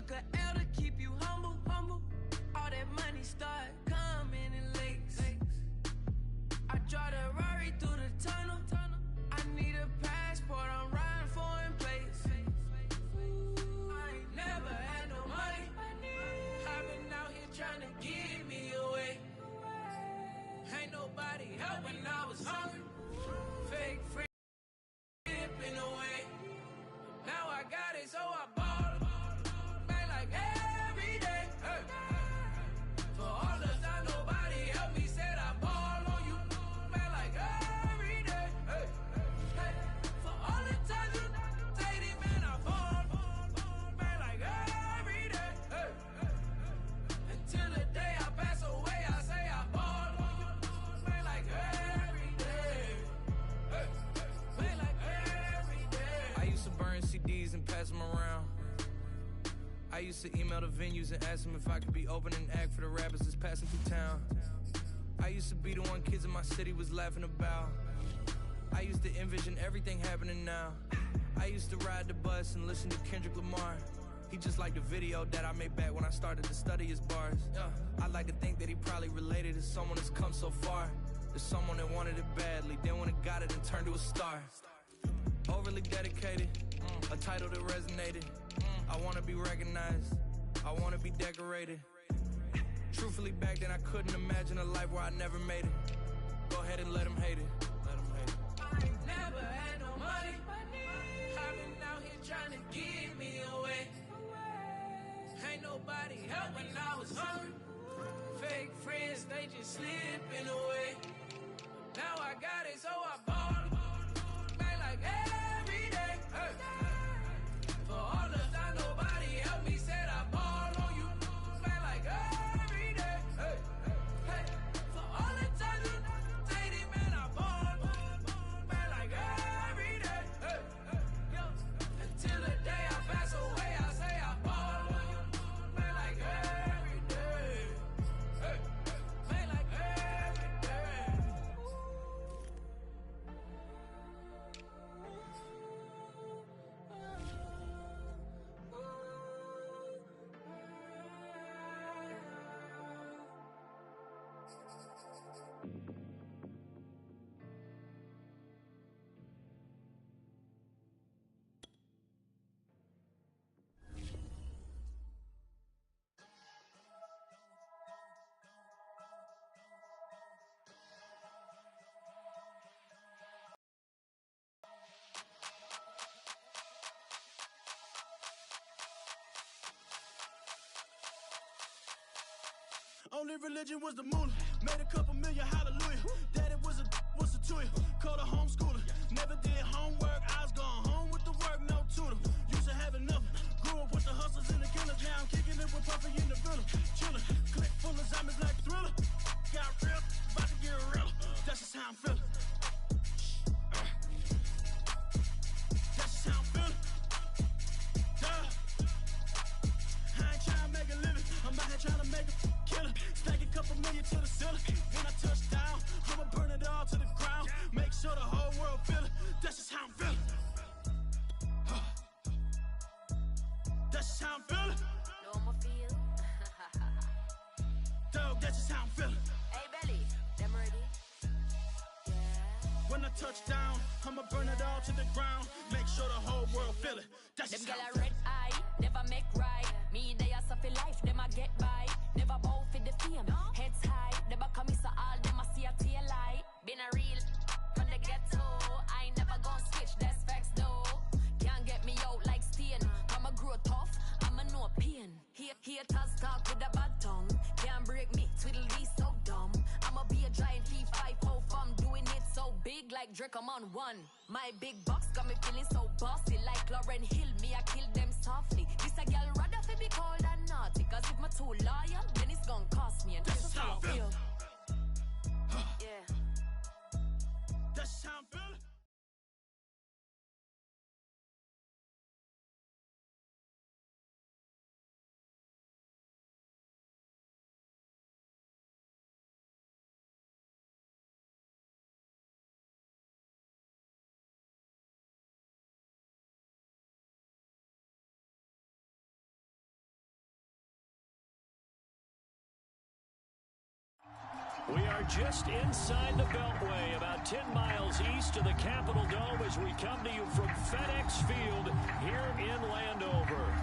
took a L to keep you humble, humble. All that money start coming in lakes. I drive the Rari through the tunnel. I need a passport, I'm riding foreign plates. I ain't never had no money. I've been out here trying to give me away. Ain't nobody helping, I was hungry. Fake free slipping away. Now I got it, so I bought it. Man, like every day. Hey. For all the time nobody helped me, said I ball on you. Man, like every day. Hey. Hey. For all the times you dated, man, I ball. Man, like every day. Hey. Until the day I pass away, I say I ball on you. Man, like every day. Hey. Man, like every day. I used to burn CDs and pass them around. I used to email the venues and ask them if I could be open and act for the rappers that's passing through town. I used to be the one kids in my city was laughing about. I used to envision everything happening now. I used to ride the bus and listen to Kendrick Lamar. He just like the video that I made back when I started to study his bars. I like to think that he probably related to someone that's come so far. To someone that wanted it badly, then when it got it and turned to a star. Overly dedicated, a title that resonated. I wanna be recognized, I wanna be decorated. Truthfully, back then I couldn't imagine a life where I never made it. Go ahead and let them hate it. Let them hate it. I ain't never had no money. I've been out here trying to give me away. Ain't nobody helping, I was hungry. Fake friends, they just slipping away. Now I got it, so I bought it. Man, like every day. Hey. For all the time nobody helped me, said I ball on you. Man, like every day. Hey. Hey. For all the time you dated, man, I ball. Man, like every day. Hey. Yo. Until the day I pass away, I say I ball on you. Man, like every day. Hey. Man, like every day. Only religion was the moolah. Made a couple million, hallelujah. Daddy was a tutor. Called a homeschooler. Never did homework. I was going home with the work, no tutor. Used to have enough. Grew up with the hustlers and the killers. Now I'm kicking it with Puffy in the villa. Chiller. Click full of zombies like Thriller. Got real. About to get real. That's just how I'm feeling. That's just how I'm feeling. Duh. I ain't trying to make a living. I'm out here trying to make a killer. Stack a couple million to the ceiling. When I touch down, I'ma burn it all to the ground. Make sure the whole world feel it. That's just how I'm feeling. That's just how I'm feeling. No, I'ma feel. Dog, that's just how I'm feeling. Hey, Belly, them ready? Yeah. When I touch down, I'ma burn it all to the ground. Make sure the whole world feel it. That's Them just gal how I'm a feeling. red eye, never make right. Me, they are suffer life, them a get by. Never bow for the fame, heads high. Never come so all them a see a tail light. Been a real from the ghetto. I ain't never gon' switch, that's facts though. Can't get me out like stain. I'ma grow tough, I'ma know pain. Haters talk with a bad tongue. Can't break me, twiddle these so dumb. I'ma be a giant P5 from doing it so big like Drake, I'm on one. My big box got me feeling so bossy like Lauren Hill. Me, I kill them softly. This a girl rather fi be cold than naughty. Cause if my too loyal, then it's gonna cost me. And that's just how I feel. Yeah. That's how I'm feeling. We are just inside the Beltway, about 10 miles east of the Capitol Dome as we come to you from FedEx Field here in Landover.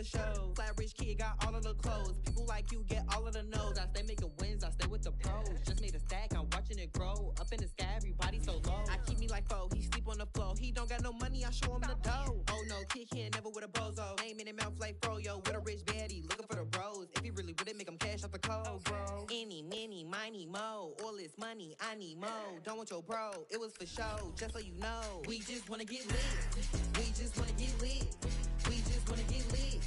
Shows. Flat rich kid got all of the clothes. People like you get all of the no's. I stay making wins, I stay with the pros. Just made a stack, I'm watching it grow. Up in the sky, everybody so low. I keep me like foe, he sleep on the floor. He don't got no money, I show him the dough. Oh no, kid can't never with a bozo. Name in his mouth like froyo. With a rich baddie, looking for the bros. If he really would it, make him cash out the cold, bro. Any, mini, miny, mo. All this money, I need mo. Don't want your bro, it was for show. Just so you know, we just wanna get lit. We just wanna get lit. We just wanna get lit.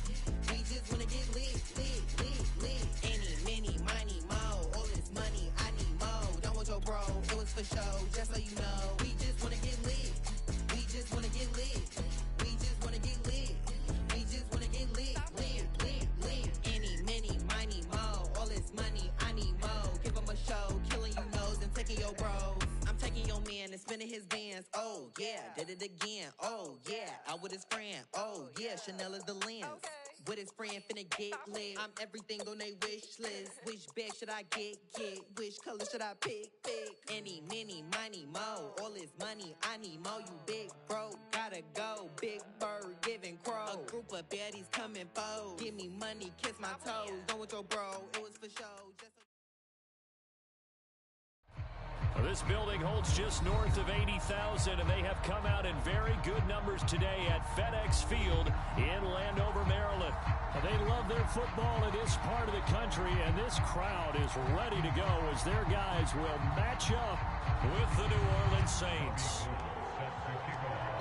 We just wanna get lit, lit, lit, lit. Any, mini, miny, mo. All this money, I need mo. Don't want your bro, it was for show. Just so you know, we just wanna get lit. We just wanna get lit. We just wanna get lit. We just wanna get lit, lit, lit, lit. Any, mini, miny, mo. All this money, I need mo. Give him a show, killing you nose and taking your bros. I'm taking your man and spinning his bands. Oh yeah, did it again. Oh yeah, out with his friend. Oh yeah, Chanel is the lens. With his friend finna get lit. I'm everything on they wish list. Which bag should I get? Which color should I pick? Any, mini, miny, mo. All this money, I need mo. You big bro, gotta go. Big bird, giving crow. A group of baddies coming foes. Give me money, kiss my toes. Don't want your bro, it was for show. Just This building holds just north of 80,000, and they have come out in very good numbers today at FedEx Field in Landover, Maryland. They love their football in this part of the country, and this crowd is ready to go as their guys will match up with the New Orleans Saints.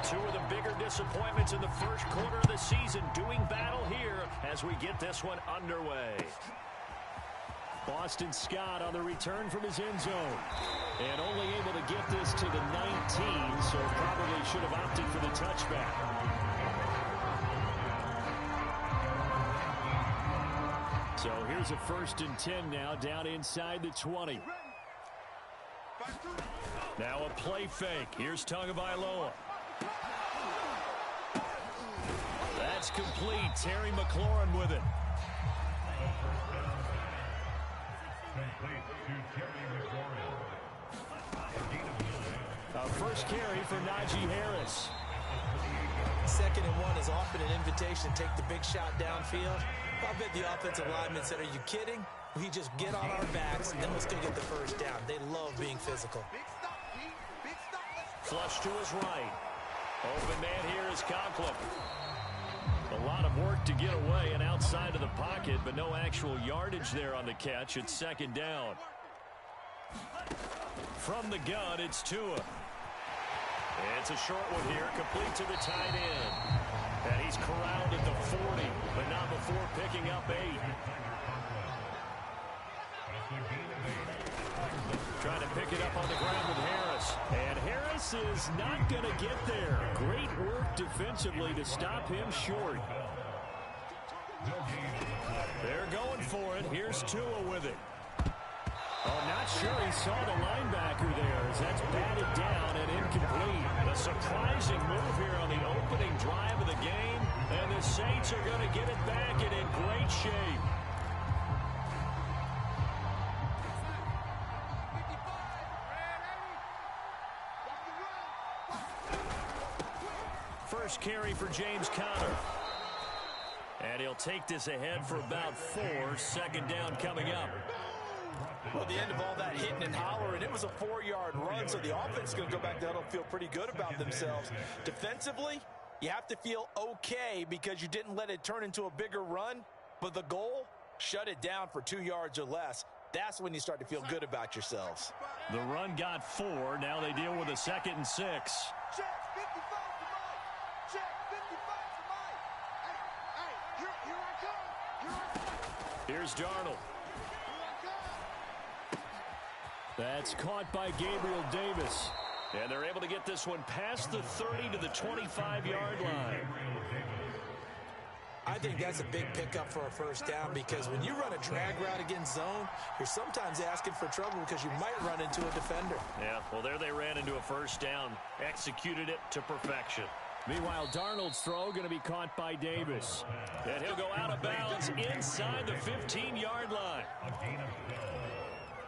Two of the bigger disappointments in the first quarter of the season doing battle here as we get this one underway. Boston Scott on the return from his end zone. And only able to get this to the 19, so probably should have opted for the touchback. So here's a 1st and 10 now, down inside the 20. Now a play fake. Here's Tagovailoa. That's complete. Terry McLaurin with it. Our first carry for Najee Harris. 2nd and 1 is often an invitation to take the big shot downfield. I bet the offensive lineman said, are you kidding? We just get on our backs, and then let's go get the first down. They love being physical. Flush to his right. Open man here is Conklin. A lot of work to get away and outside of the pocket, but no actual yardage there on the catch. It's 2nd down. From the gun, it's Tua. It's a short one here, complete to the tight end. And he's corralled at the 40, but not before picking up 8. Trying to pick it up on the ground with Harris. And Harris is not going to get there. Great work defensively to stop him short. They're going for it. Here's Tua with it. Oh, not sure he saw the linebacker there as that's batted down and incomplete. A surprising move here on the opening drive of the game, and the Saints are going to get it back and in great shape. First carry for James Conner. And he'll take this ahead for about 4. 2nd down coming up. Well, the end of all that hitting and hollering, it was a 4-yard run, so the offense is going to go back down and feel pretty good about themselves. Defensively, you have to feel okay because you didn't let it turn into a bigger run, but the goal, shut it down for 2 yards or less. That's when you start to feel good about yourselves. The run got 4. Now they deal with a 2nd and 6. Check 55 to Mike. Check 55 to Mike. Hey, here I come. Here's Darnold. That's caught by Gabriel Davis. And they're able to get this one past the 30 to the 25-yard line. I think that's a big pickup for a first down because when you run a drag route against zone, you're sometimes asking for trouble because you might run into a defender. Yeah, well, there they ran into a first down. Executed it to perfection. Meanwhile, Darnold's throw going to be caught by Davis. And he'll go out of bounds inside the 15-yard line.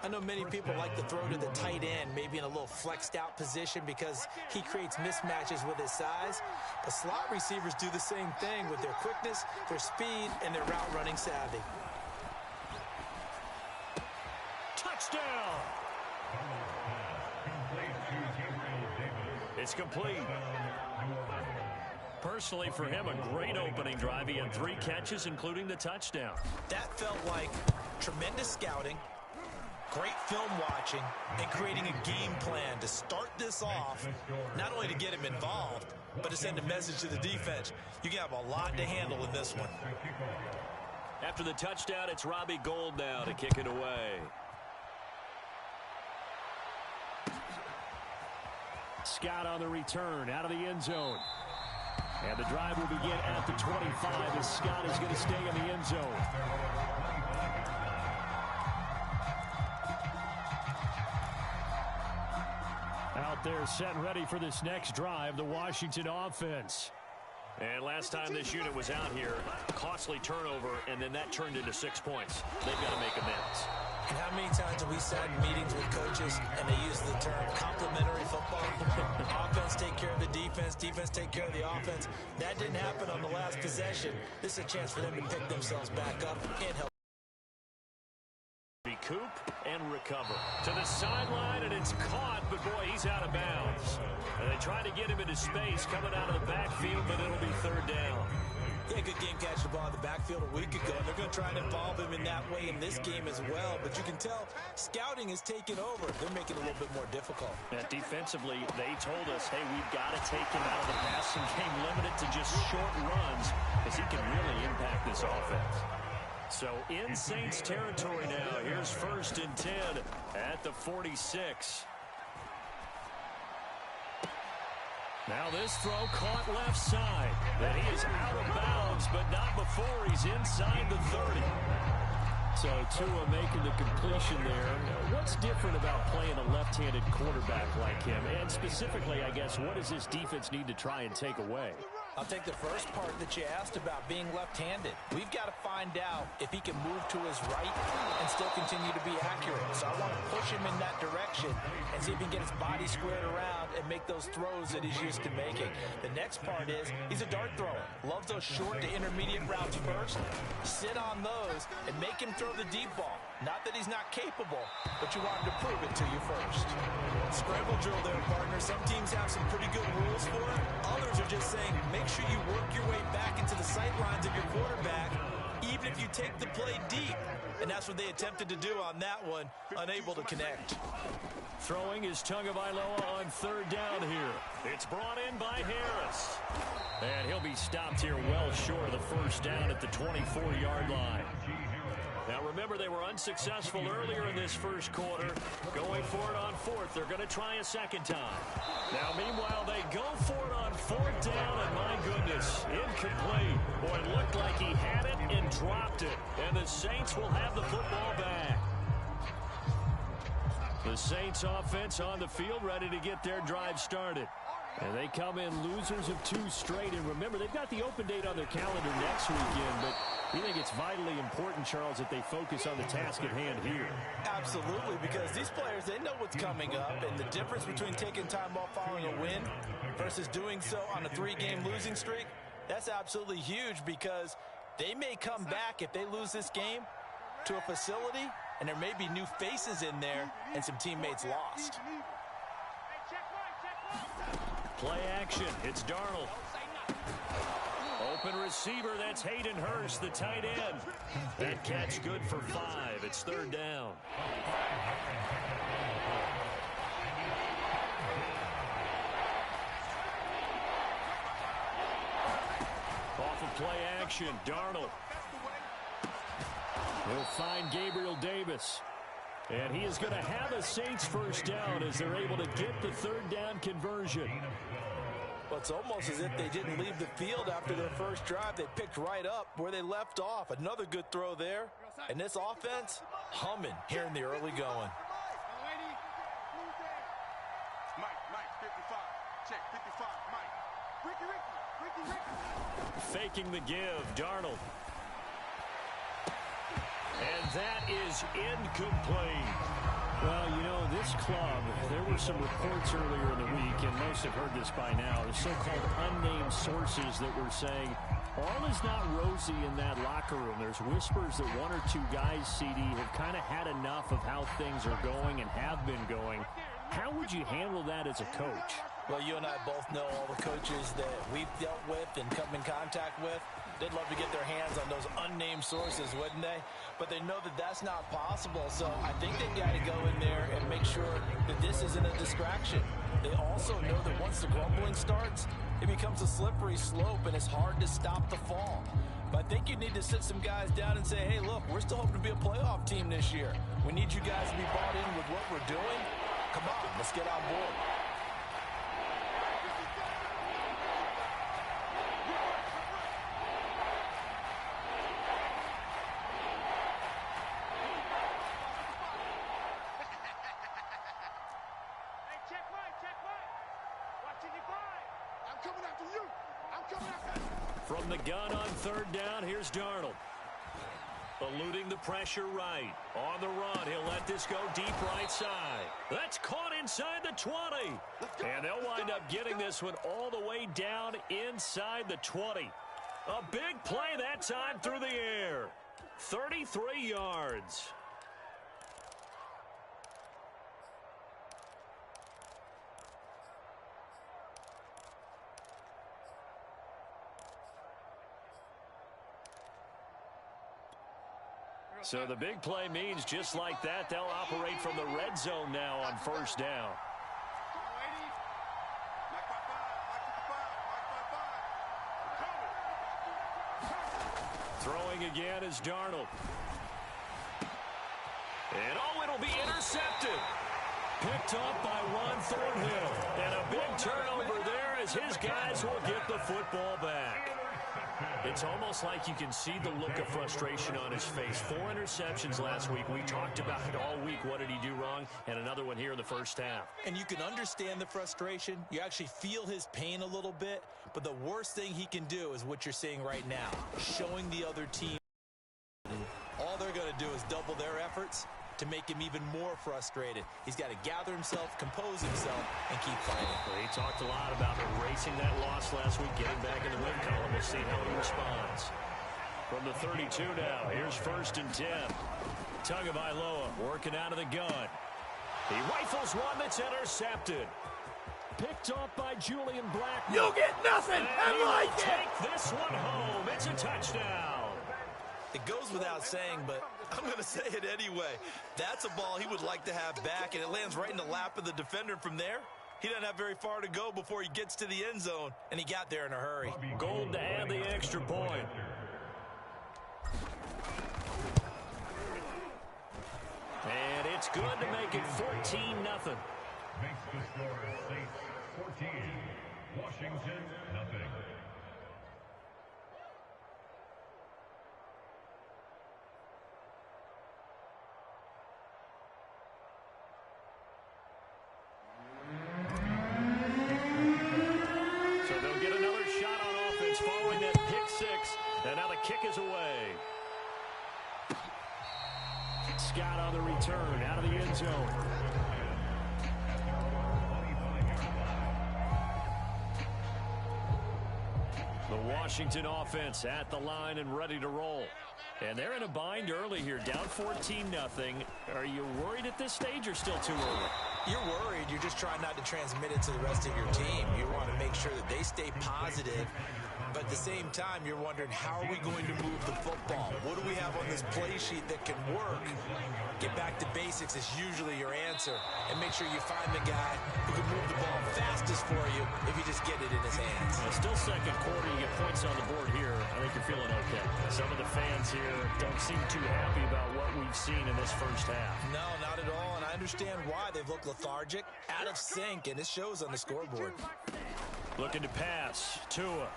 I know many people like to throw to the tight end, maybe in a little flexed out position because he creates mismatches with his size. But slot receivers do the same thing with their quickness, their speed, and their route running savvy. Touchdown! It's complete. Personally, for him, a great opening drive. He had 3 catches, including the touchdown. That felt like tremendous scouting, great film watching, and creating a game plan to start this off, not only to get him involved, but to send a message to the defense. You can have a lot to handle in this one. After the touchdown, it's Robbie Gould now to kick it away. Scott on the return, out of the end zone. And the drive will begin at the 25 as Scott is going to stay in the end zone. Out there set and ready for this next drive, the Washington offense. And last time this unit was out here, costly turnover, and then that turned into 6 points. They've got to make amends. And how many times have we sat in meetings with coaches and they use the term complementary football? Offense take care of the defense, defense take care of the offense. That didn't happen on the last possession. This is a chance for them to pick themselves back up and help. Recoup and recover. To the sideline, and it's caught, but boy, he's out of bounds. And they try to get him into space coming out of the backfield, but it'll be third down. He had a good game catching the ball in the backfield a week ago, and they're going to try and involve him in that way in this game as well. But you can tell scouting is taking over. They're making it a little bit more difficult. And defensively, they told us, hey, we've got to take him out of the passing game, limited to just short runs, as he can really impact this offense. So in Saints territory now. Here's 1st and 10 at the 46. Now this throw caught left side. And he is out of bounds, but not before he's inside the 30. So Tua making the completion there. What's different about playing a left-handed quarterback like him? And specifically, I guess, what does this defense need to try and take away? I'll take the first part that you asked about being left-handed. We've got to find out if he can move to his right and still continue to be accurate. So I want to push him in that direction and see if he can get his body squared around and make those throws that he's used to making. The next part is he's a dart thrower. Loves those short to intermediate routes first. Sit on those and make him throw the deep ball. Not that he's not capable, but you want him to prove it to you first. Scramble drill there, partner. Some teams have some pretty good rules for it. Others are just saying, make sure you work your way back into the sight lines of your quarterback, even if you take the play deep. And that's what they attempted to do on that one, unable to connect. Throwing is Tagovailoa on 3rd down here. It's brought in by Harris. And he'll be stopped here well short of the 1st down at the 24-yard line. Now, remember, they were unsuccessful earlier in this first quarter. Going for it on 4th. They're going to try a second time. Now, meanwhile, they go for it on 4th down, and my goodness, incomplete. Boy, it looked like he had it and dropped it. And the Saints will have the football back. The Saints offense on the field, ready to get their drive started. And they come in losers of 2 straight. And remember, they've got the open date on their calendar next weekend, but we think it's vitally important, Charles, that they focus on the task at hand here. Absolutely, because these players, they know what's coming up, and the difference between taking time off following a win versus doing so on a 3-game losing streak, that's absolutely huge because they may come back if they lose this game to a facility, and there may be new faces in there and some teammates lost. Play action. It's Darnold. Open receiver. That's Hayden Hurst, the tight end. That catch good for 5. It's 3rd down. Off of play action. Darnold. He'll find Gabriel Davis. And he is going to have a Saints first down as they're able to get the third down conversion. Well, it's almost as if they didn't leave the field after their first drive. They picked right up where they left off. Another good throw there. And this offense, humming here in the early going. Mike, 55. Check, 55, Mike. Ricky. Faking the give, Darnold. And that is incomplete. Well, you know, this club, there were some reports earlier in the week, and most have heard this by now, the so-called unnamed sources that were saying all is not rosy in that locker room. There's whispers that one or two guys, CD, have kind of had enough of how things are going and have been going. How would you handle that as a coach? Well, you and I both know all the coaches that we've dealt with and come in contact with. They'd love to get their hands on those unnamed sources, wouldn't they? But they know that that's not possible, so I think they've got to go in there and make sure that this isn't a distraction. They also know that once the grumbling starts, it becomes a slippery slope, and it's hard to stop the fall. But I think you need to sit some guys down and say, hey, look, we're still hoping to be a playoff team this year. We need you guys to be bought in with what we're doing. Come on, let's get on board. From the gun on third down, here's Darnold. Eluding the pressure right. On the run, he'll let this go deep right side. That's caught inside the 20. And they'll wind up getting this one all the way down inside the 20. A big play that time through the air. 33 yards. So the big play means just like that, they'll operate from the red zone now on first down. Throwing again is Darnold. And it'll be intercepted. Picked up by Juan Thornhill. And a big turnover there as his guys will get the football back. It's almost like you can see the look of frustration on his face. 4 interceptions last week. We talked about it all week. What did he do wrong? And another one here in the first half. And you can understand the frustration. You actually feel his pain a little bit. But the worst thing he can do is what you're seeing right now. Showing the other team. All they're going to do is double their efforts to make him even more frustrated. He's got to gather himself, compose himself, and keep fighting. Well, he talked a lot about erasing that loss last week, getting back in the win column. We'll see how he responds. From the 32 now, here's 1st and 10. Tagovailoa working out of the gun. He rifles one that's intercepted. Picked off by Julian Black. You'll get nothing. I like it. Take this one home. It's a touchdown. It goes without saying, but I'm going to say it anyway. That's a ball he would like to have back, and it lands right in the lap of the defender from there. He doesn't have very far to go before he gets to the end zone, and he got there in a hurry. Gold to add the extra point. And it's good to make it 14-0. Makes the score Saints 14, Washington nothing. So they'll get another shot on offense following that pick six. And now the kick is away. Scott on the return out of the end zone. The Washington offense at the line and ready to roll. And they're in a bind early here, down 14-0. Are you worried at this stage or still too early? You're worried. You're just trying not to transmit it to the rest of your team. You want to make sure that they stay positive But at the same time, you're wondering, how are we going to move the football? What do we have on this play sheet that can work? Get back to basics is usually your answer. And make sure you find the guy who can move the ball fastest for you if you just get it in his hands. Still second quarter. You get points on the board here. I think you're feeling okay. Some of the fans here don't seem too happy about what we've seen in this first half. No, not at all. And I understand why. They've looked lethargic, out of sync, and it shows on the scoreboard. Looking to pass. Tua.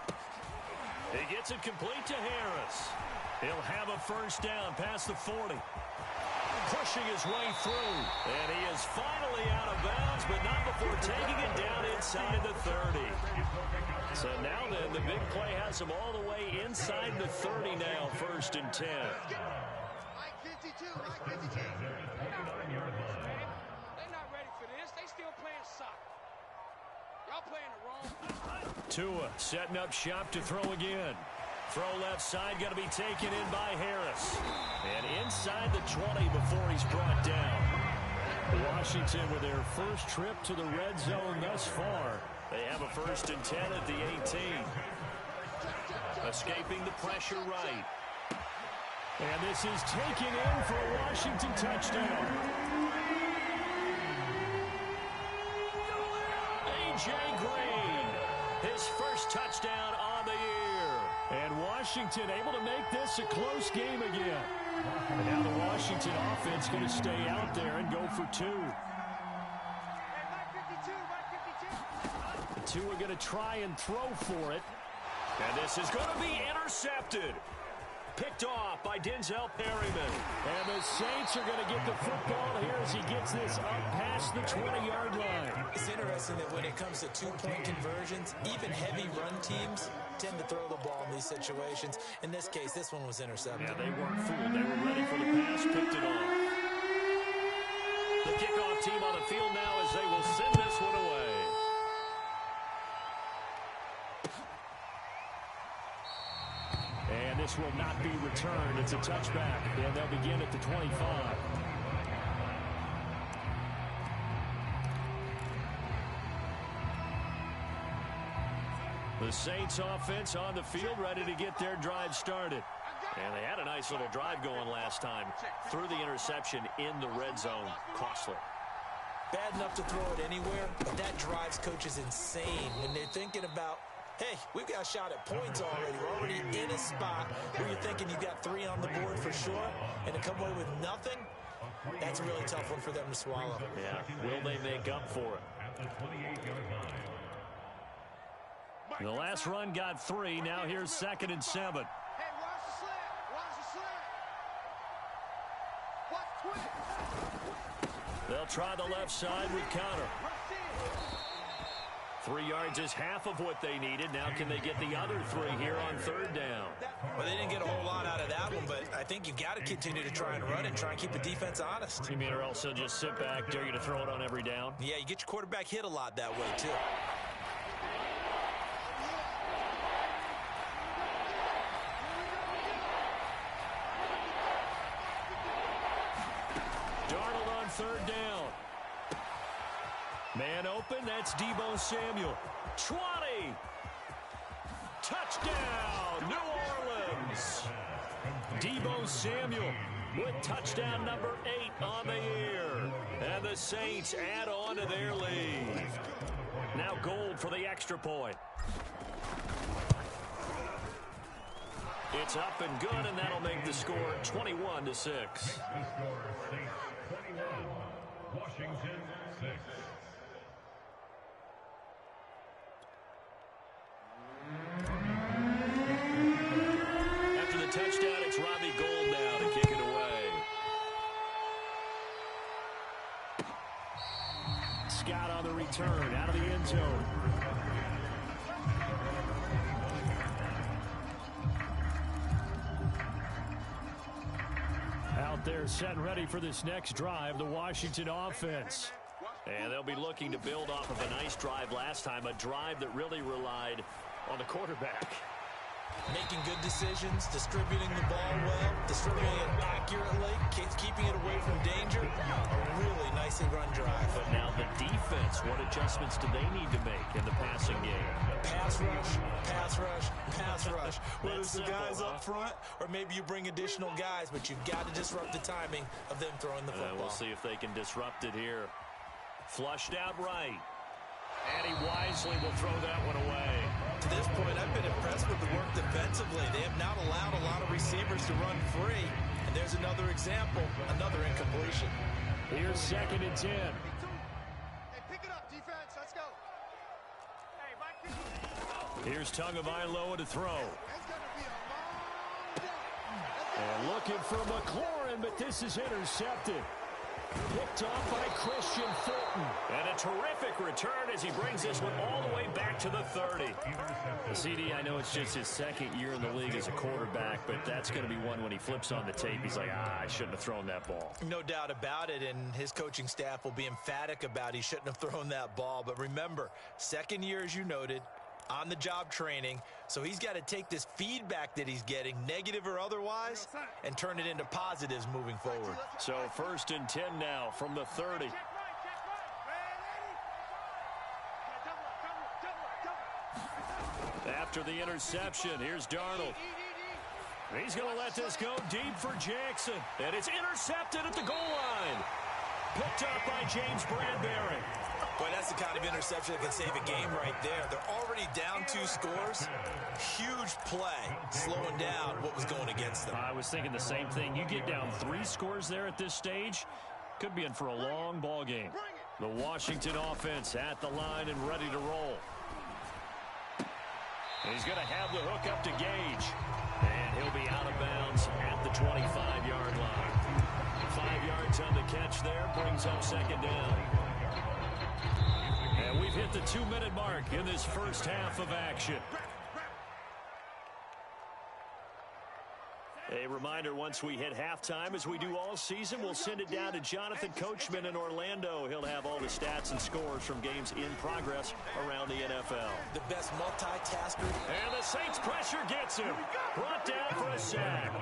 He gets it complete to Harris. He'll have a first down past the 40. Pushing his way through. And he is finally out of bounds, but not before taking it down inside the 30. So now then, the big play has him all the way inside the 30 now, 1st and 10. They're not ready for this. They still playing soccer. Y'all playing the wrong. Tua setting up shop to throw again. Throw left side, got to be taken in by Harris. And inside the 20 before he's brought down. Washington with their first trip to the red zone thus far. They have a 1st and 10 at the 18. Escaping the pressure right. And this is taken in for a Washington touchdown. A.J. Green, his first touchdown on the year. And Washington able to make this a close game again. And now the Washington offense going to stay out there and go for 2. The 2 are going to try and throw for it. And this is going to be intercepted. Picked off by Denzel Perryman. And the Saints are going to get the football here as he gets this up past the 20-yard line. It's interesting that when it comes to two-point conversions, even heavy run teams tend to throw the ball in these situations. In this case, this one was intercepted. Yeah, they weren't fooled. They were ready for the pass, picked it off. The kickoff team on the field now as they will send this one away. And this will not be returned. It's a touchback, and they'll begin at the 25. The Saints offense on the field ready to get their drive started. And they had a nice little drive going last time. Threw the interception in the red zone. Costly. Bad enough to throw it anywhere, but that drives coaches insane when they're thinking about, hey, we've got a shot at points already. We're already in a spot where you're thinking you've got 3 on the board for sure, and to come away with nothing, that's a really tough one for them to swallow. Yeah, will they make up for it? At the 28-yard line. The last run got 3. Now here's 2nd and 7. Hey, watch the slant. Watch the slant. Watch twist. They'll try the left side with counter. 3 yards is half of what they needed. Now can they get the other 3 here on 3rd down? Well, they didn't get a whole lot out of that one, but I think you've got to continue to try and run and try and keep the defense honest. You mean or else they'll just sit back, dare you to throw it on every down? Yeah, you get your quarterback hit a lot that way, too. Darnold on 3rd down. Man open, that's Deebo Samuel. 20! Touchdown, New Orleans! Deebo Samuel with touchdown number 8 on the year. And the Saints add on to their lead. Now Gold for the extra point. It's up and good, and that'll make the score 21-6. The score, Saints 21, Washington 6. After the touchdown, it's Robbie Gould now to kick it away. Scott on the return, out of the end zone. Out there set and ready for this next drive, the Washington offense. And they'll be looking to build off of a nice drive last time, a drive that really relied on the quarterback. Making good decisions, distributing the ball well, distributing it accurately, keeping it away from danger. A really nicely run drive. But now the defense, what adjustments do they need to make in the passing game? Pass rush, pass rush, pass rush. Whether it's the guys huh? up front or maybe you bring additional guys, but you've got to disrupt the timing of them throwing the football. We'll see if they can disrupt it here. Flushed out right. And he wisely will throw that one away. To this point, I've been impressed with the work defensively. They have not allowed a lot of receivers to run free. And there's another example, another incompletion. Here's 2nd and 10. Hey, pick it up, defense. Let's go. Here's Tagovailoa to throw. It's going to be a long one. And looking for McLaurin, but this is intercepted. Picked off by Christian Fulton. And a terrific return as he brings this one all the way back to the 30. CD, I know it's just his 2nd year in the league as a quarterback, but that's going to be one when he flips on the tape. He's like, I shouldn't have thrown that ball. No doubt about it, and his coaching staff will be emphatic about he shouldn't have thrown that ball. But remember, 2nd year, as you noted, on-the-job training, so he's got to take this feedback that he's getting, negative or otherwise, and turn it into positives moving forward. So 1st and 10 now from the 30. After the interception, here's Darnold. He's going to let this go deep for Jackson, and it's intercepted at the goal line. Picked up by James Bradbury. Boy, that's the kind of interception that can save a game right there. They're already down 2 scores. Huge play, slowing down what was going against them. I was thinking the same thing. You get down 3 scores there at this stage, could be in for a long ball game. The Washington offense at the line and ready to roll. He's going to have the hook up to Gage, and he'll be out of bounds at the 25-yard line. 5 yards on the catch there, brings up 2nd down. And we've hit the 2-minute mark in this first half of action. A reminder, once we hit halftime, as we do all season, we'll send it down to Jonathan Coachman in Orlando. He'll have all the stats and scores from games in progress around the NFL. The best multitasker. And the Saints pressure gets him. Brought down for a sack.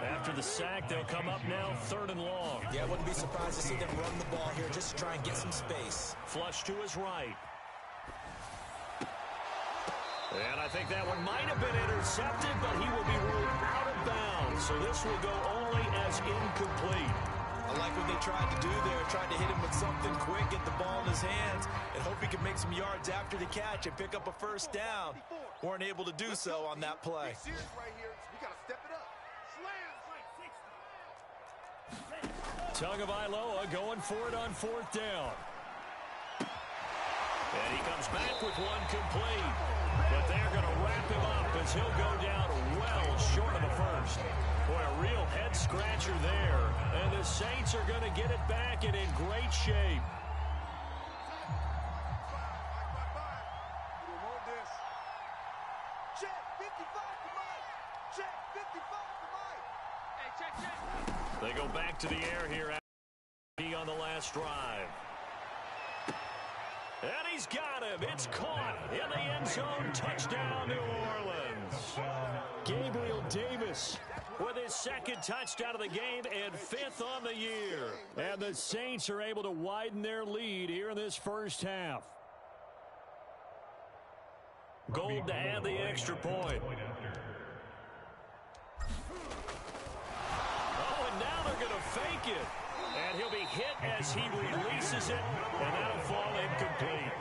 After the sack, they'll come up now 3rd and long. Yeah, I wouldn't be surprised to see them run the ball here just to try and get some space. Flush to his right. And I think that one might have been intercepted, but he will be ruled out of bounds. So this will go only as incomplete. I like what they tried to do there, tried to hit him with something quick, get the ball in his hands, and hope he can make some yards after the catch and pick up a 1st down. Weren't able to do so on that play. We got to step it up. Tagovailoa going for it on 4th down. And he comes back with one complete. But they're going to wrap him up as he'll go down well short of a 1st. Boy, a real head-scratcher there. And the Saints are going to get it back and in great shape. Check 55 to Mike. Check 55 to Mike. Hey, check. They go back to the air here on the last drive. And he's got him. It's caught in the end zone. Touchdown, New Orleans. Gabriel Davis with his 2nd touchdown of the game and 5th on the year. And the Saints are able to widen their lead here in this first half. Gold to add the extra point. Oh, and now they're going to fake it. And he'll be hit as he releases it, and that'll fall incomplete.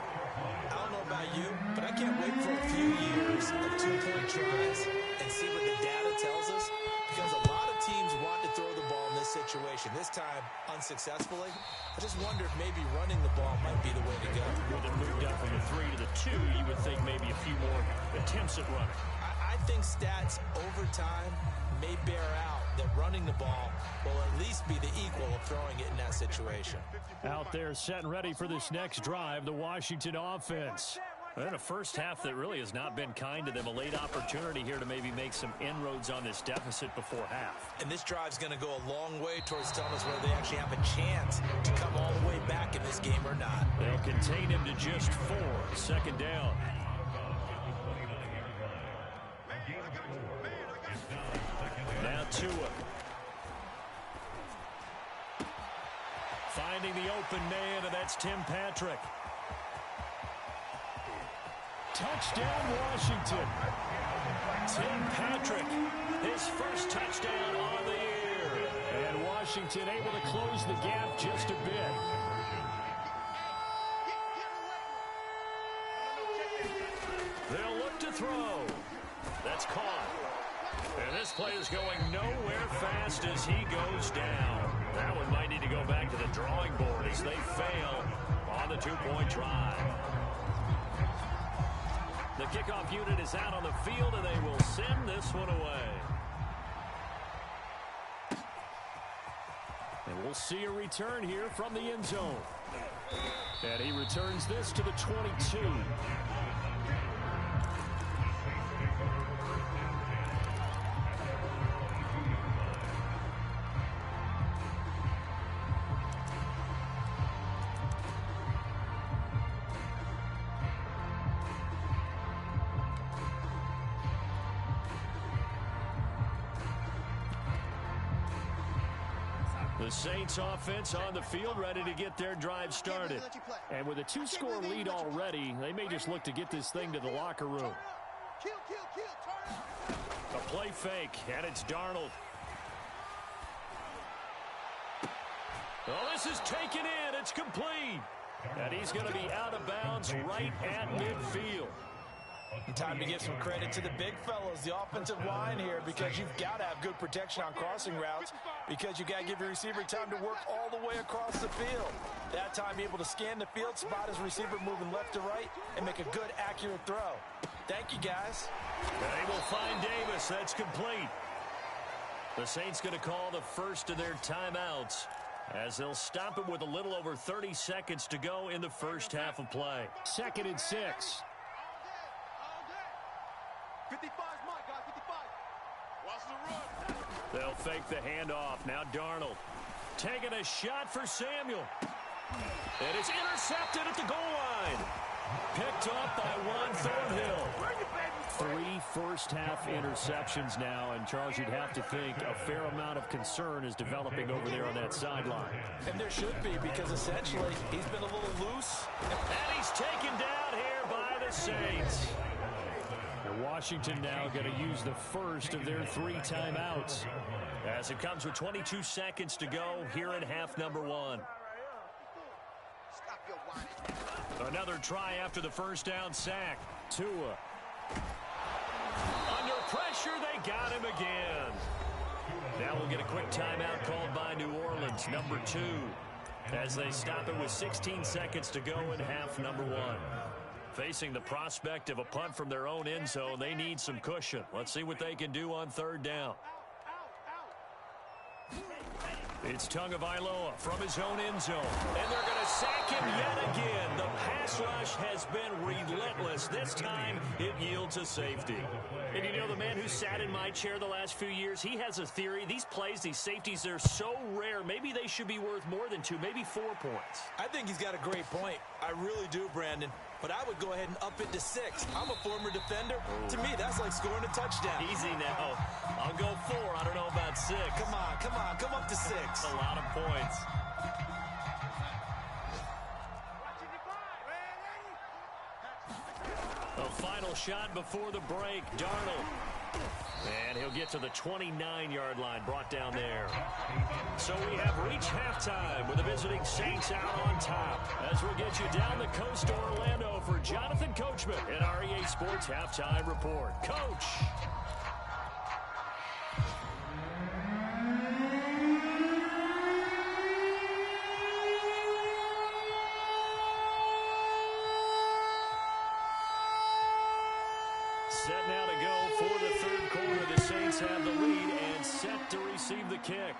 I don't know about you, but I can't wait for a few years of 2-point tries and see what the data tells us, because a lot of teams want to throw the ball in this situation, this time unsuccessfully. I just wonder if maybe running the ball might be the way to go. With it moved up from the 3 to the 2, you would think maybe a few more attempts at running. I think stats over time may bear out that running the ball will at least be the equal of throwing it in that situation. Out there set and ready for this next drive, the Washington offense. And a first half that really has not been kind to them. A late opportunity here to maybe make some inroads on this deficit before half. And this drive's going to go a long way towards telling us whether they actually have a chance to come all the way back in this game or not. They'll contain him to just 4. 2nd down. Now Tua. Finding the open man, and that's Tim Patrick. Touchdown, Washington. Tim Patrick, his first touchdown on the year. And Washington able to close the gap just a bit. They'll look to throw. That's caught. And this play is going nowhere fast as he goes down. That one might need to go back to the drawing board as they fail on the two-point try. The kickoff unit is out on the field, and they will send this one away. And we'll see a return here from the end zone. And he returns this to the 22. The Saints offense on the field ready to get their drive started. And with a two-score lead already, they may just look to get this thing to the locker room. A play fake, and it's Darnold. Oh, this is taken in. It's complete. And he's going to be out of bounds right at midfield. Time to give some credit to the big fellas, the offensive line here, because you've got to have good protection on crossing routes, because you got to give your receiver time to work all the way across the field. That time, be able to scan the field, spot his receiver moving left to right, and make a good, accurate throw. Thank you, guys. They will find Davis. That's complete. The Saints going to call the first of their timeouts, as they'll stop it with a little over 30 seconds to go in the first half of play. 2nd and 6. 55's mine, guys, 55. Watch the run. They'll fake the handoff. Now Darnold taking a shot for Samuel. And it's intercepted at the goal line. Picked up by Juan Thornhill. 3 first-half interceptions now, and Charles, you'd have to think a fair amount of concern is developing over there on that sideline. And there should be, because essentially he's been a little loose. And he's taken down here by the Saints. And Washington now going to use the first of their 3 timeouts, as it comes with 22 seconds to go here in half number 1. Another try after the first down sack. Tua. Under pressure, they got him again. Now we'll get a quick timeout called by New Orleans, number 2, as they stop it with 16 seconds to go in half number 1. Facing the prospect of a punt from their own end zone, they need some cushion. Let's see what they can do on 3rd down. It's Tagovailoa from his own end zone. And they're going to sack him yet again. The pass rush has been relentless. This time, it yields a safety. And you know, the man who sat in my chair the last few years, he has a theory. These plays, these safeties, they're so rare. Maybe they should be worth more than 2, maybe 4 points. I think he's got a great point. I really do, Brandon. But I would go ahead and up it to 6. I'm a former defender. To me, that's like scoring a touchdown. Easy now. I'll go 4. I don't know about 6. Come on. Come up to 6. That's a lot of points. A final shot before the break. Darnold. And he'll get to the 29-yard line, brought down there. So we have reached halftime with the visiting Saints out on top. As we'll get you down the coast to Orlando for Jonathan Coachman in our EA Sports Halftime Report. Coach. Set now to go for the 3rd quarter. The Saints have the lead and set to receive the kick.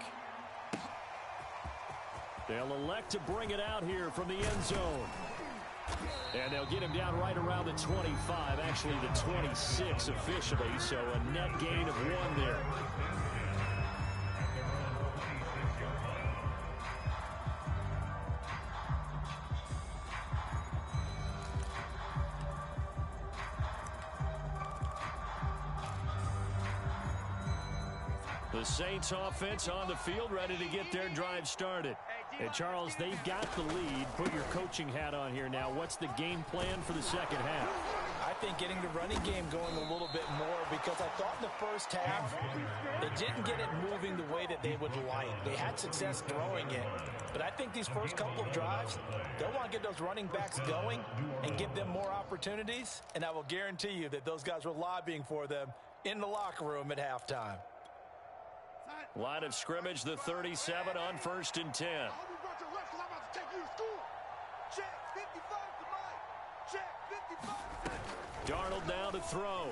They'll elect to bring it out here from the end zone. And they'll get him down right around the 25, actually the 26 officially, so a net gain of 1 there. The Saints offense on the field, ready to get their drive started. And Charles, they've got the lead. Put your coaching hat on here now. What's the game plan for the second half? I think getting the running game going a little bit more, because I thought in the first half they didn't get it moving the way that they would like. They had success throwing it, but I think these first couple of drives, they'll want to get those running backs going and give them more opportunities, and I will guarantee you that those guys were lobbying for them in the locker room at halftime. Line of scrimmage, the 37 on 1st and 10. Darnold now to throw.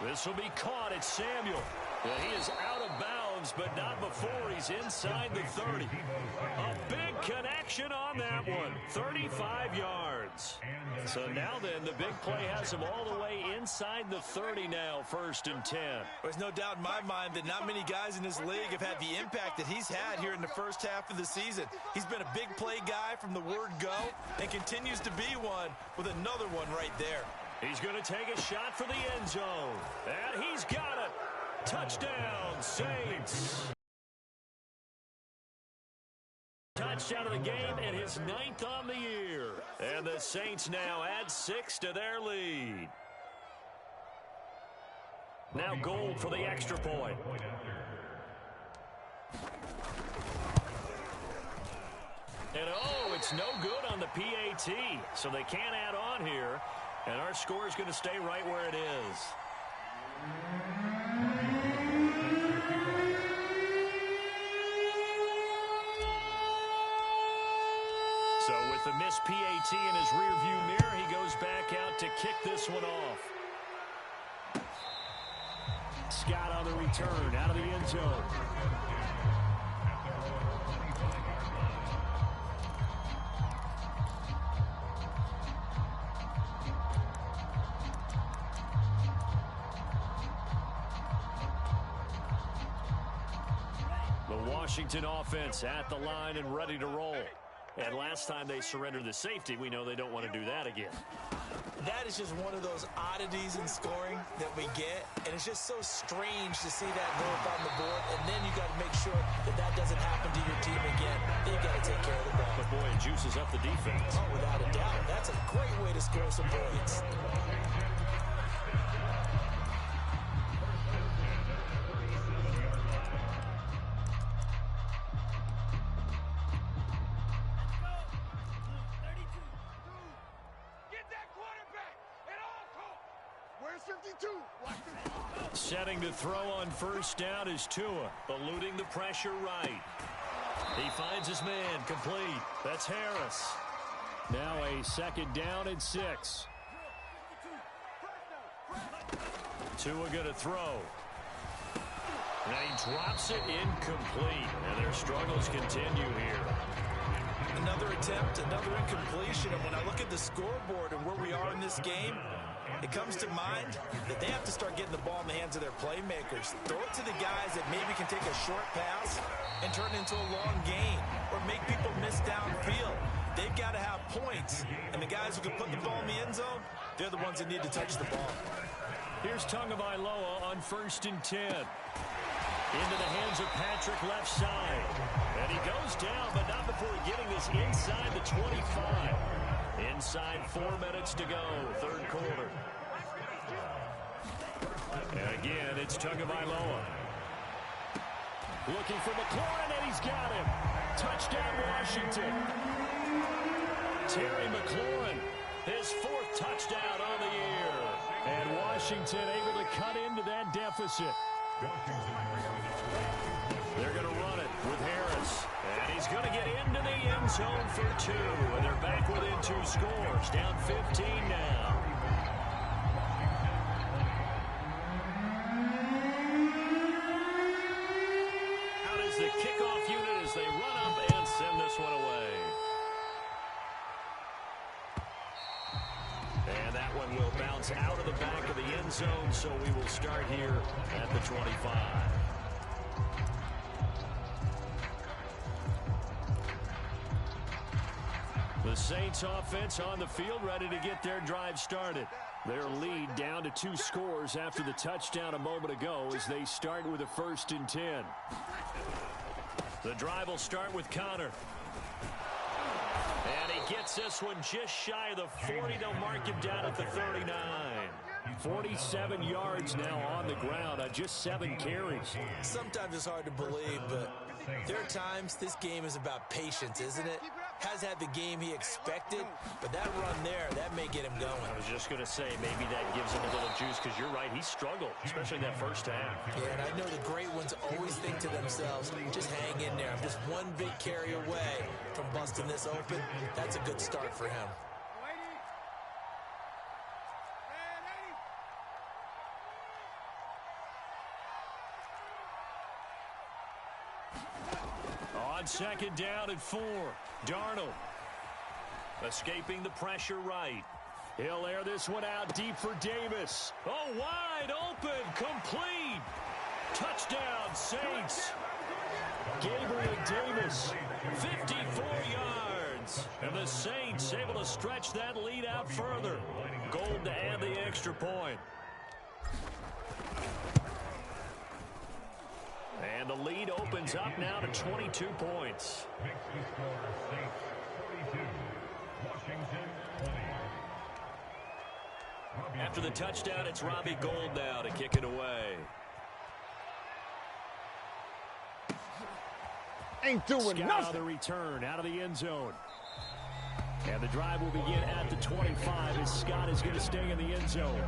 This will be caught. It's Samuel. Well, he is out of bounds, but not before he's inside the 30. A big connection on that one. 35 yards. So now then, the big play has him all the way inside the 30 now, 1st and 10. There's no doubt in my mind that not many guys in this league have had the impact that he's had here in the first half of the season. He's been a big play guy from the word go and continues to be one with another one right there. He's going to take a shot for the end zone. And he's got it. Touchdown, Saints. Touchdown of the game and his 9th on the year. And the Saints now add 6 to their lead. Now Gold for the extra point. And oh, it's no good on the PAT. So they can't add on here. And our score is going to stay right where it is. So with the missed PAT in his rearview mirror, he goes back out to kick this one off. Scott on the return, out of the end zone. The Washington offense at the line and ready to roll. And last time they surrendered the safety, we know they don't want to do that again. That is just one of those oddities in scoring that we get, and it's just so strange to see that go up on the board, and then you got to make sure that that doesn't happen to your team again. Then you got to take care of the ball. But boy, it juices up the defense. Oh, without a doubt. That's a great way to score some points. Setting to throw on 1st down is Tua, eluding the pressure right. He finds his man, complete. That's Harris. Now a 2nd down and 6. Tua going to throw. And he drops it incomplete. And their struggles continue here. Another attempt, another incompletion. And when I look at the scoreboard and where we are in this game, it comes to mind that they have to start getting the ball in the hands of their playmakers. Throw it to the guys that maybe can take a short pass and turn it into a long gain or make people miss downfield. They've got to have points. And the guys who can put the ball in the end zone, they're the ones that need to touch the ball. Here's Tagovailoa on 1st and 10. Into the hands of Patrick left side. And he goes down, but not before getting this inside the 25. Inside 4 minutes to go, 3rd quarter. And again, it's Tagovailoa. Looking for McLaurin, and he's got him. Touchdown, Washington. Terry McLaurin, his 4th touchdown on the year. And Washington able to cut into that deficit. They're going to run it with Harris. And he's going to get into the end zone for 2. And they're back within 2 scores. Down 15 now. Out is the kickoff unit as they run up and send this one away. And that one will bounce out of the back of the end zone, so we will start here at the 25. The Saints offense on the field ready to get their drive started. Their lead down to 2 scores after the touchdown a moment ago as they start with a 1st and 10. The drive will start with Connor. And he gets this one just shy of the 40. They'll mark him down at the 39. 47 yards now on the ground on just 7 carries. Sometimes it's hard to believe, but there are times this game is about patience, isn't it? Has had the game he expected, but that run there, that may get him going. I was just going to say, maybe that gives him a little juice, because you're right, he struggled, especially in that first half. Yeah, and I know the great ones always think to themselves, just hang in there. I'm just one big carry away from busting this open. That's a good start for him. On 2nd down and 4, Darnold escaping the pressure right. He'll air this one out deep for Davis. Oh, wide open, complete. Touchdown, Saints. Gabriel Davis, 54 yards. And the Saints able to stretch that lead out further. Gold to add the extra point. And the lead opens up now to 22 points. After the touchdown, it's Robbie Gould now to kick it away. Ain't doing Scott nothing. On the return out of the end zone. And the drive will begin at the 25 as Scott is going to stay in the end zone.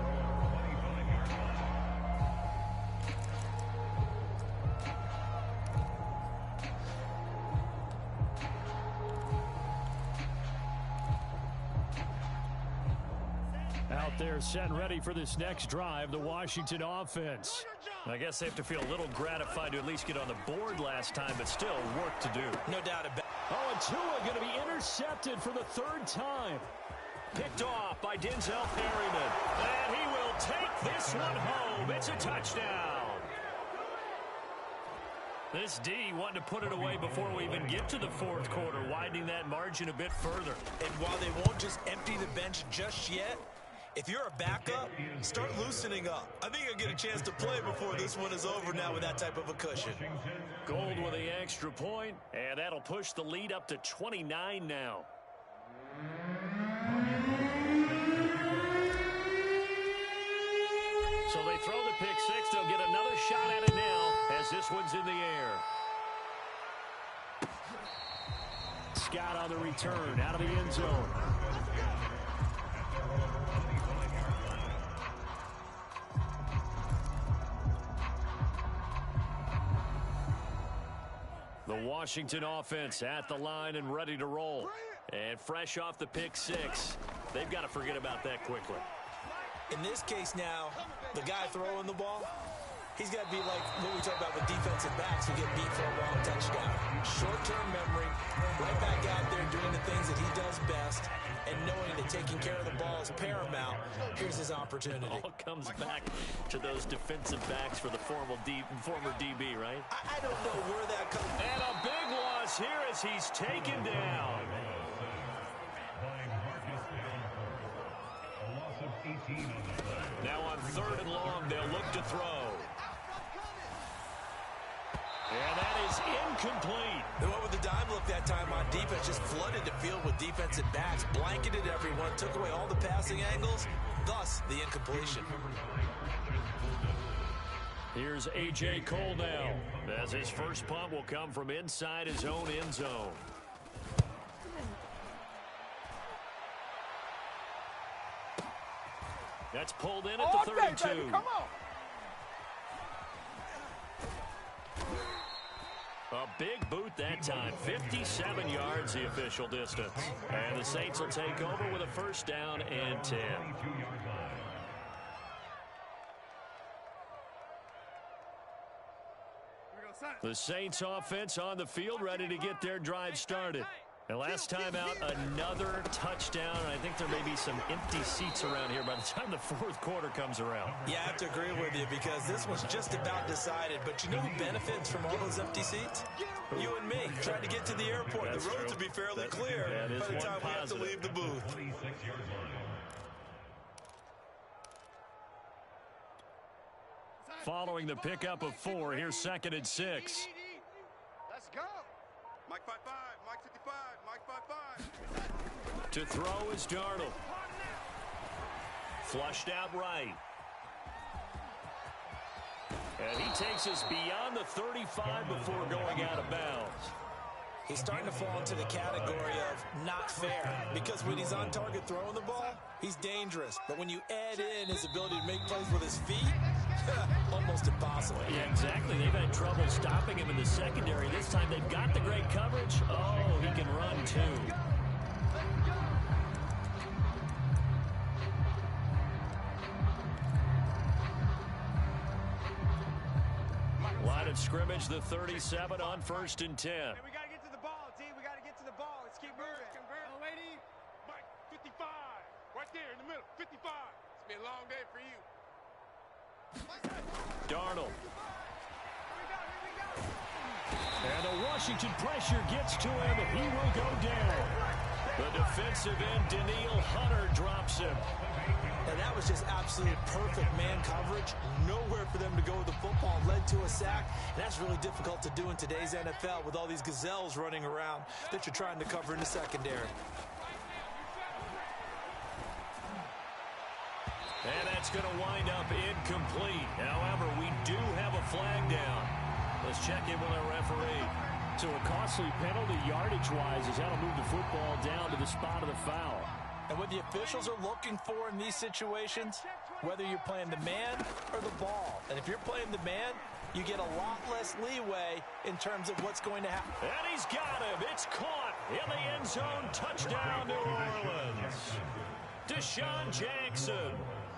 Out there set and ready for this next drive, the Washington offense. I guess they have to feel a little gratified to at least get on the board last time, but still work to do. No doubt about it. Oh, and Tua going to be intercepted for the 3rd time. Picked off by Denzel Perryman. And he will take this one home. It's a touchdown. This D wanting to put it away before we even get to the 4th quarter, widening that margin a bit further. And while they won't just empty the bench just yet, if you're a backup, start loosening up. I think you'll get a chance to play before this one is over now with that type of a cushion. Gold with the extra point, and that'll push the lead up to 29 now. So they throw the pick 6. They'll get another shot at it now as this one's in the air. Scott on the return out of the end zone. The Washington offense at the line and ready to roll. And fresh off the pick 6, they've got to forget about that quickly. In this case now, the guy throwing the ball, he's got to be like what we talk about with defensive backs who get beat for a long touchdown. Short-term memory, right back out there doing the things that he does best, and knowing that taking care of the ball is paramount. Here's his opportunity. It all comes back to those defensive backs for the former DB, right? I don't know where that comes. And a big loss here as he's taken down. Now on 3rd and long, they'll look to throw. And that is incomplete. They went with the dime look that time on defense, just flooded the field with defensive backs, blanketed everyone, took away all the passing angles, thus the incompletion. Here's A.J. Cole now, as his first punt will come from inside his own end zone. That's pulled in at the 32. Baby, come on. A big boot that time. 57 yards the official distance. And the Saints will take over with a 1st down and 10. The Saints offense on the field ready to get their drive started. And last time out, another touchdown. I think there may be some empty seats around here by the time the 4th quarter comes around. Yeah, I have to agree with you because this was just about decided. But you know who benefits from all those empty seats? You and me. Trying to get to the airport. That's the roads true. will be fairly clear that is by the one time we have to positive. leave the booth. Following the pickup of 4, here's 2nd and 6. Let's go. Mike 5-5, Mike 55, Mike 5-5. To throw is Darnold. Flushed out right. And he takes us beyond the 35 before going out of bounds. He's starting to fall into the category of not fair, because when he's on target throwing the ball, he's dangerous. But when you add in his ability to make plays with his feet, almost impossible. Yeah, exactly. They've had trouble stopping him in the secondary. This time they've got the great coverage. Oh, he can run too. Line of scrimmage, the 37 on 1st and 10. Hey, we got to get to the ball, D. We got to get to the ball. Let's keep moving. Oh, lady. Mike, 55. Right there in the middle. 55. It's been a long day for you. Darnold. And the Washington pressure gets to him. He will go down. The defensive end, Daniil Hunter, drops him. And that was just absolute perfect man coverage. Nowhere for them to go with the football. Led to a sack. And that's really difficult to do in today's NFL with all these gazelles running around that you're trying to cover in the secondary. And that's going to wind up incomplete. However, we do have a flag down. Let's check in with our referee. So a costly penalty yardage-wise is that'll move the football down to the spot of the foul. And what the officials are looking for in these situations, whether you're playing the man or the ball. And if you're playing the man, you get a lot less leeway in terms of what's going to happen. And he's got him. It's caught in the end zone. Touchdown, New Orleans. Deshaun Jackson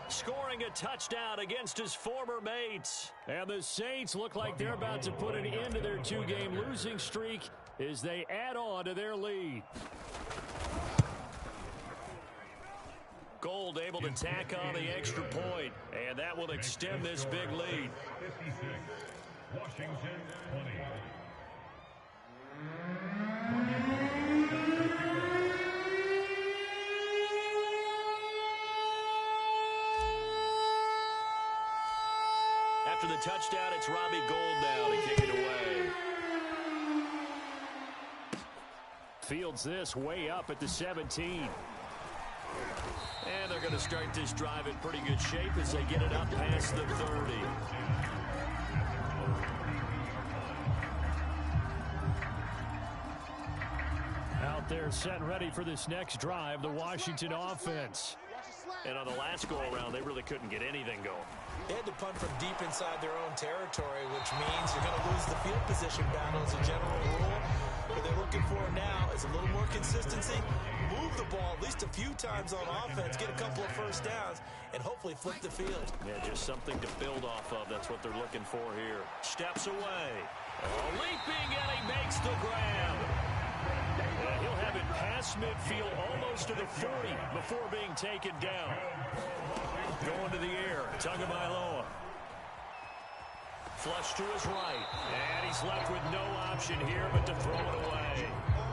scoring a touchdown against his former mates. And the Saints look like they're about to put an end to their 2-game losing streak as they add on to their lead. Gold able to tack on the extra point, and that will extend this big lead. 56, Washington 20. After the touchdown, it's Robbie Gold now to kick it away. Fields this way up at the 17. And they're going to start this drive in pretty good shape as they get it up past the 30. Out there set and ready for this next drive, the Washington offense. And on the last go-around, they really couldn't get anything going. They had to punt from deep inside their own territory, which means you're going to lose the field position battle as a general rule. What they're looking for now is a little more consistency, move the ball at least a few times on offense, get a couple of first downs, and hopefully flip the field. Yeah, just something to build off of. That's what they're looking for here. Steps away. Oh, leaping, and he makes the grab. And he'll have it past midfield almost to the 40 before being taken down. Going to the air, Tagovailoa. Flush to his right, and he's left with no option here but to throw it away.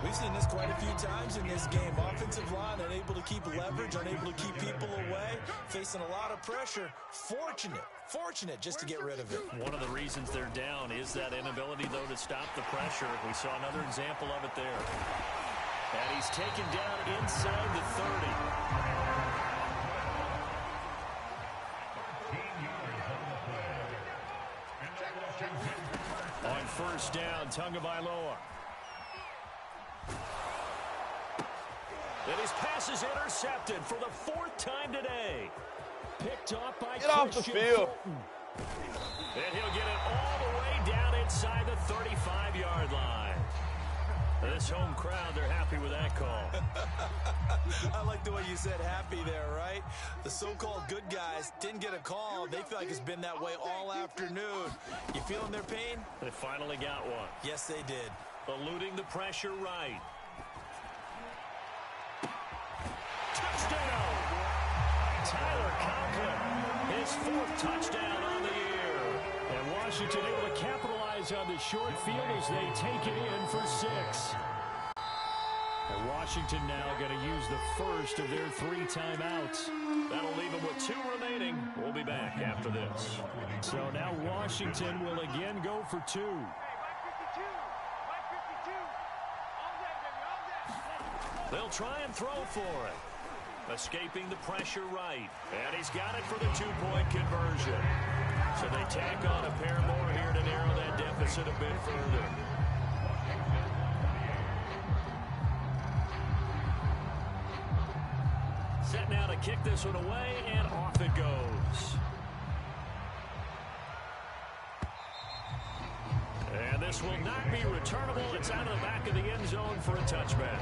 We've seen this quite a few times in this game. Offensive line unable to keep leverage, unable to keep people away, facing a lot of pressure. Fortunate just to get rid of it. One of the reasons they're down is that inability, though, to stop the pressure. We saw another example of it there. And he's taken down inside the 30. On first down, Tagovailoa. And his pass is intercepted for the 4th time today. Picked off by Get off the field. And he'll get it all the way down inside the 35-yard line. This home crowd, they're happy with that call. I like the way you said happy there, right? The so-called good guys didn't get a call. They feel like it's been that way all afternoon. You feeling their pain? They finally got one. Yes, they did. Eluding the pressure right. Touchdown! Tyler Conklin, his 4th touchdown on the year. And Washington able to capitalize on the short field as they take it in for 6. And Washington now going to use the first of their 3 timeouts. That'll leave them with 2 remaining inning. We'll be back after this. So now Washington will again go for two. They'll try and throw for it. Escaping the pressure right. And he's got it for the two-point conversion. So they tack on a pair more here to narrow that deficit a bit further. Set now to kick this one away, and off it goes. And this will not be returnable. It's out of the back of the end zone for a touchback.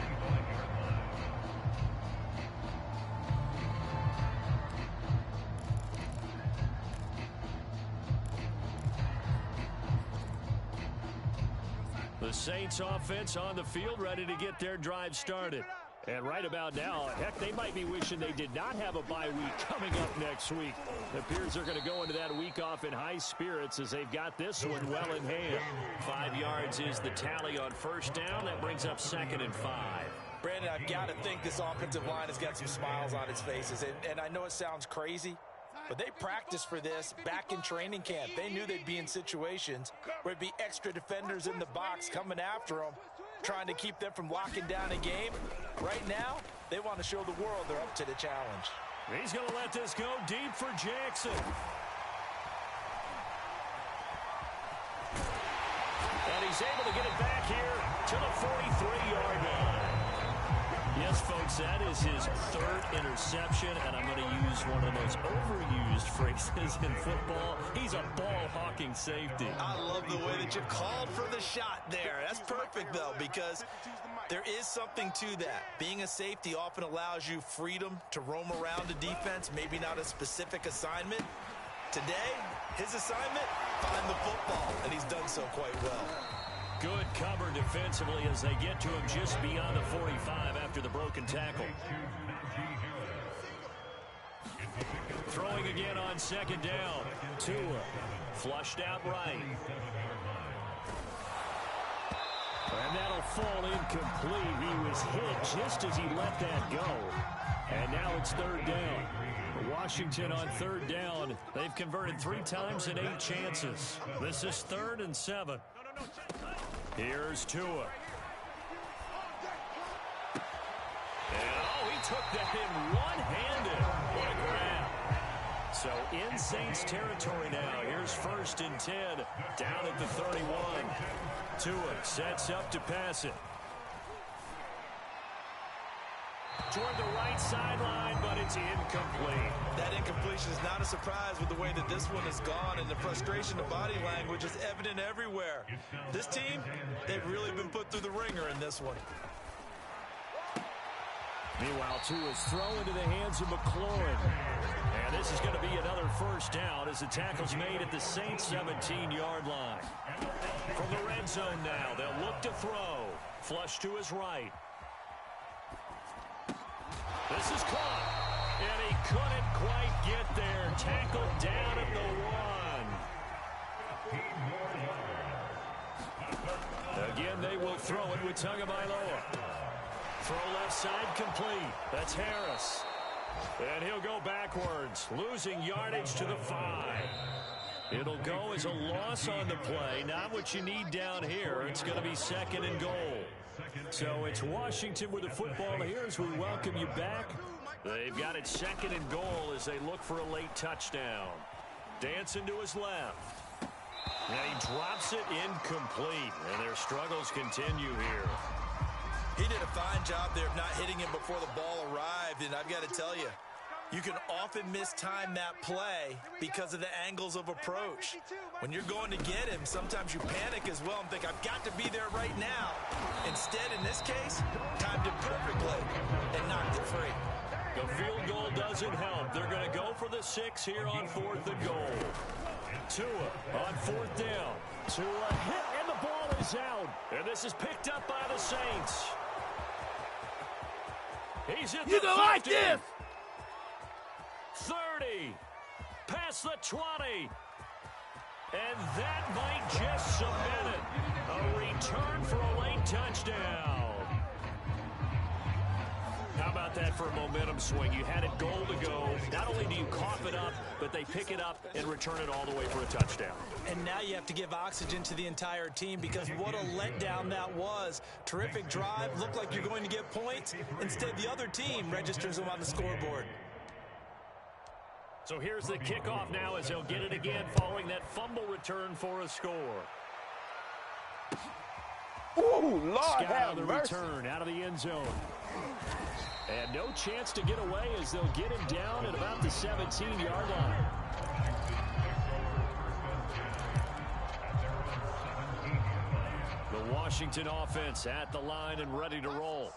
The Saints offense on the field, ready to get their drive started. And right about now, heck, they might be wishing they did not have a bye week coming up next week. It appears they're going to go into that week off in high spirits as they've got this one well in hand. 5 yards is the tally on first down. That brings up 2nd and 5. Brandon, I've got to think this offensive line has got some smiles on its faces. And I know it sounds crazy, but they practiced for this back in training camp. They knew they'd be in situations where it'd be extra defenders in the box coming after them, trying to keep them from locking down a game. Right now, they want to show the world they're up to the challenge. He's going to let this go deep for Jackson. And he's able to get it back here to the 43-yard line. Yes, folks, that is his 3rd interception, and I'm going to use one of the most overused phrases in football. He's a ball-hawking safety. I love the way that you called for the shot there. That's perfect, though, because there is something to that. Being a safety often allows you freedom to roam around the defense, maybe not a specific assignment. Today, his assignment, find the football, and he's done so quite well. Good cover defensively as they get to him just beyond the 45 after the broken tackle. Throwing again on 2nd down. Tua flushed out right. And that'll fall incomplete. He was hit just as he let that go. And now it's 3rd down. Washington on 3rd down. They've converted 3 times in 8 chances. This is 3rd and 7. Here's Tua. And he took that in one-handed. What a grab. So in Saints territory now. Here's 1st and 10 down at the 31. Tua sets up to pass it. Toward the right sideline, but it's incomplete. That incompletion is not a surprise with the way that this one has gone, and the frustration of body language is evident everywhere. This team, they've really been put through the ringer in this one. Meanwhile, Tua's throw into the hands of McLaurin. And this is going to be another 1st down as the tackle's made at the Saints 17-yard line. From the red zone now, they'll look to throw. Flush to his right. This is caught, and he couldn't quite get there. Tackled down at the 1. Again, they will throw it with Tagovailoa. Throw left side complete. That's Harris. And he'll go backwards, losing yardage to the 5. It'll go as a loss on the play. Not what you need down here. It's going to be 2nd and goal. So it's Washington with the football here as we welcome you back. They've got it 2nd and goal as they look for a late touchdown. Dancing to his left. And he drops it incomplete. And their struggles continue here. He did a fine job there of not hitting him before the ball arrived. And I've got to tell you, you can often mistime that play because of the angles of approach. When you're going to get him, sometimes you panic as well and think, I've got to be there right now. Instead, in this case, timed it perfectly and knocked it free. The field goal doesn't help. They're going to go for the 6 here on 4th and goal. Tua on 4th down. Tua hit, and the ball is out. And this is picked up by the Saints. He's in the 50. You go like this! 30, past the 20, and that might just cement it. A return for a late touchdown. How about that for a momentum swing. You had it goal to go. Not only do you cough it up, but they pick it up and return it all the way for a touchdown. And now you have to give oxygen to the entire team because what a letdown that was. Terrific drive. Looked like you're going to get points. Instead, the other team registers them on the scoreboard. So here's the kickoff now as they'll get it again following that fumble return for a score. Ooh, Lord Scott on the return out of the end zone. And no chance to get away as they'll get him down at about the 17-yard line. The Washington offense at the line and ready to roll.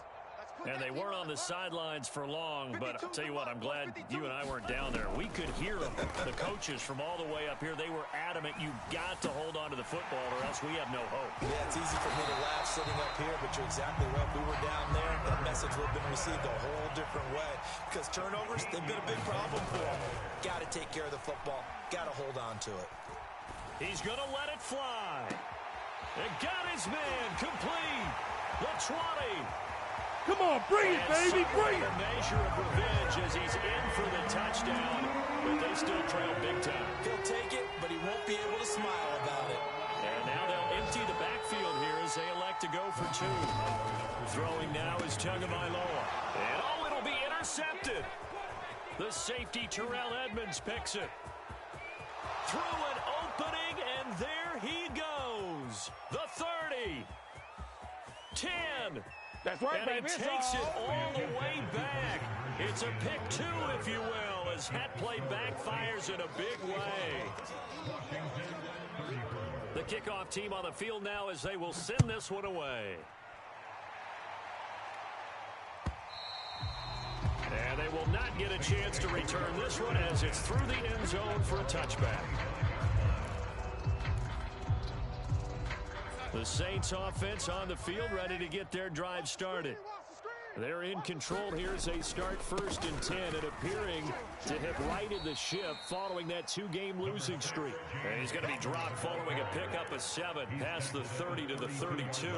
And they weren't on the sidelines for long, but I'll tell you what, I'm glad you and I weren't down there. We could hear them, the coaches from all the way up here. They were adamant, you've got to hold on to the football or else we have no hope. Yeah, it's easy for me to laugh sitting up here, but you're exactly right. If we were down there, that message would have been received a whole different way. Because turnovers, they've been a big problem for them. Got to take care of the football. Got to hold on to it. He's going to let it fly. And got his man complete. The 20. Come on, bring it, baby, bring it! A measure of revenge as he's in for the touchdown, but they still trail big time. He'll take it, but he won't be able to smile about it. And now they'll empty the backfield here as they elect to go for two. Throwing now is Tagovailoa. And it'll be intercepted. The safety Terrell Edmonds picks it. Through an opening, and there he goes. The 30. 10. That's right, and baby. He takes it all the way back. It's a pick two, if you will, as that play backfires in a big way. The kickoff team on the field now as they will send this one away. And they will not get a chance to return this one as it's through the end zone for a touchback. The Saints offense on the field ready to get their drive started. They're in control here as they start 1st and 10 and appearing to have righted the ship following that 2-game losing streak. And he's going to be dropped following a pickup of 7 past the 30 to the 32.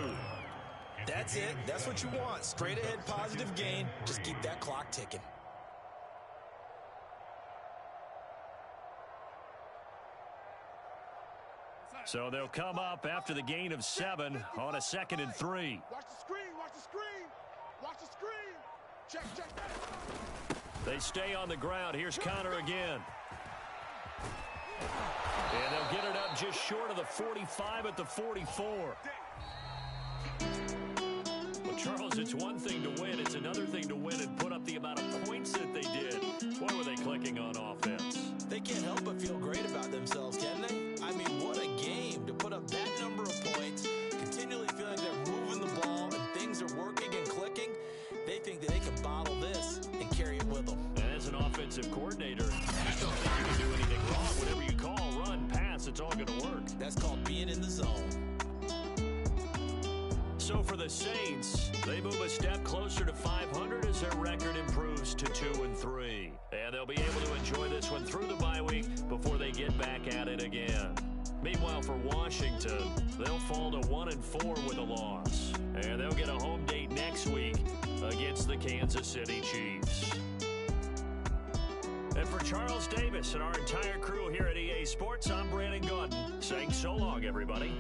That's it. That's what you want. Straight ahead positive gain. Just keep that clock ticking. So they'll come up after the gain of 7 on a 2nd and 3. Watch the screen, watch the screen, watch the screen. Check, check. They stay on the ground. Here's Connor again. And they'll get it up just short of the 45 at the 44. Well, Charles, it's one thing to win. It's another thing to win and put up the amount of points that they did. Boy, were they clicking on offense. They can't help but feel great about themselves, can they? I mean, what a game to put up that number of points, continually feeling they're moving the ball and things are working and clicking. They think that they can bottle this and carry it with them. And as an offensive coordinator, you don't think you can do anything wrong. Whatever you call, run, pass, it's all going to work. That's called being in the zone. So for the Saints, they move a step closer to 500 as their record improves to 2-3. And they'll be able to enjoy this one through the bye week before they get back at it again. Meanwhile, for Washington, they'll fall to 1-4 with a loss. And they'll get a home date next week against the Kansas City Chiefs. And for Charles Davis and our entire crew here at EA Sports, I'm Brandon Gaudin saying so long, everybody.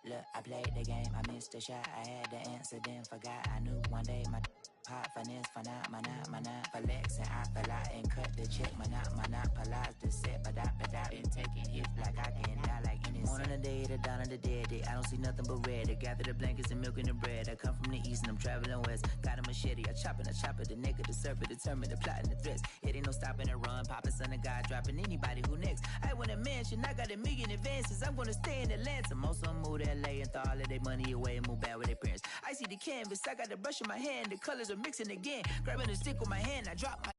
Look, I played the game, I missed the shot, I had the answer, then forgot. I knew one day my pot, finesse, finance, mana, flex, and I fell out and cut the check, monopolize the set, but I been taking hits like I can die like any morning of the day, the dawn of the dead day. I don't see nothing but red. I gather the blankets and milk and the bread. I come from the east and I'm traveling west. Got a machete, I chop it, the neck of the serpent, determined the plot and the threats. It ain't no stopping and run, popping son of God, dropping anybody who next. I want a mansion, I got a million advances. I'm gonna stay in Atlanta. Most of them move to LA and throw all of their money away and move back with their parents. I see the canvas, I got the brush in my hand, the colors are mixing again. Grabbing the stick with my hand, I drop my